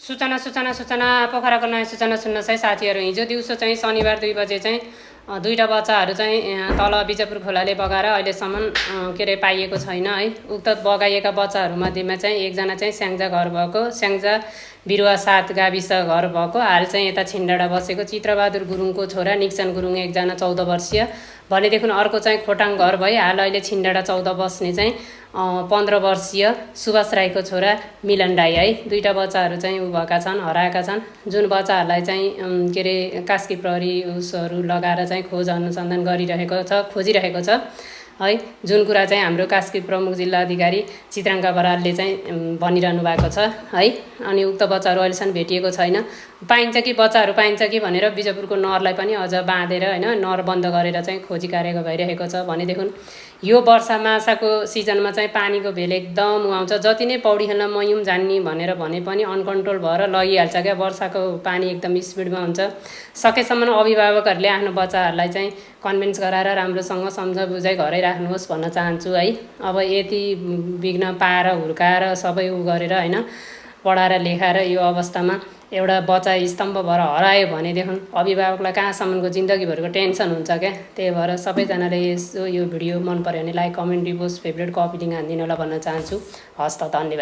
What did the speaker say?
सूचना सूचना सूचना पोखराको नयाँ सूचना सुन्न चाहिँ साथीहरू हिजो दिउँसो चाहिँ शनिबार 2 बजे चाहिँ दुईटा बच्चाहरू चाहिँ तल बिजापुर खोलाले बगाएर अहिलेसम्म के अरे पाइएको छैन है। उक्त बगाइएका बच्चाहरूमध्येमा चाहिँ एकजना चाहिँ स्याङ्जा घर भएको स्याङ्जा बिरुवा 7 गाविस घर भएको हाल चाहिँ यता छिन्डाडा बसेको चित्रबहादुर गुरुङको छोरा निक्सन गुरुङ एकजना 14 वर्षीय भनेदेखि अर्को चाहिँ खोटाङ घर भई हाल अहिले छिन्डाडा 14 बस्ने चाहिँ 15 वर्षीय सुभाष राईको छोरा मिलन राई है। दुईटा बच्चाहरू चाहिँ उ भएका छन् हराएका छन्। जुन बच्चाहरूलाई चाहिँ के अरे कास्की प्रहरी उसहरू लगाएर चाहिँ खोज अनुसन्धान गरिरहेको छ खोजिरहेको छ है। जुन कुरा चाहिँ हाम्रो कास्की प्रमुख जिल्ला अधिकारी चित्राङ्का बरालले चाहिँ भनिरहनु भएको छ है। अनि उक्त बच्चाहरू अहिलेसम्म भेटिएको छैन। पाइन्छ कि बच्चाहरू पाइन्छ कि भनेर बिजापुरको नरलाई पनि अझ बाँधेर हैन नर बन्द गरेर चाहिँ खोजी कार्य भइरहेको छ। भनेदेखि यो वर्षा माछाको सिजनमा चाहिँ पानीको भेल एकदम आउँछ। जति नै पौडी खेल्न मयौँ जान्ने भनेर भने पनि अनकन्ट्रोल भएर लगिहाल्छ क्या। वर्षाको पानी एकदम स्पिडमा हुन्छ। सकेसम्म अभिभावकहरूले आफ्नो बच्चाहरूलाई चाहिँ कन्भिन्स गराएर राम्रोसँग सम्झाइ घरै राख्नुहोस् भन्न चाहन्छु है। अब यति विघ्न पाएर हुर्काएर सबै उ गरेर हैन पढाएर लेखाएर यो अवस्थामा एउटा बच्चा स्तम्भ भएर हरायो भनेदेखि अभिभावकलाई कहाँसम्मको जिन्दगीभरको टेन्सन हुन्छ क्या। त्यही भएर सबैजनाले यो भिडियो मन पर्यो भने like comment repost favourite copy link हानिदिनु होला भन्न चाहन्छु। हस् त धन्यवाद।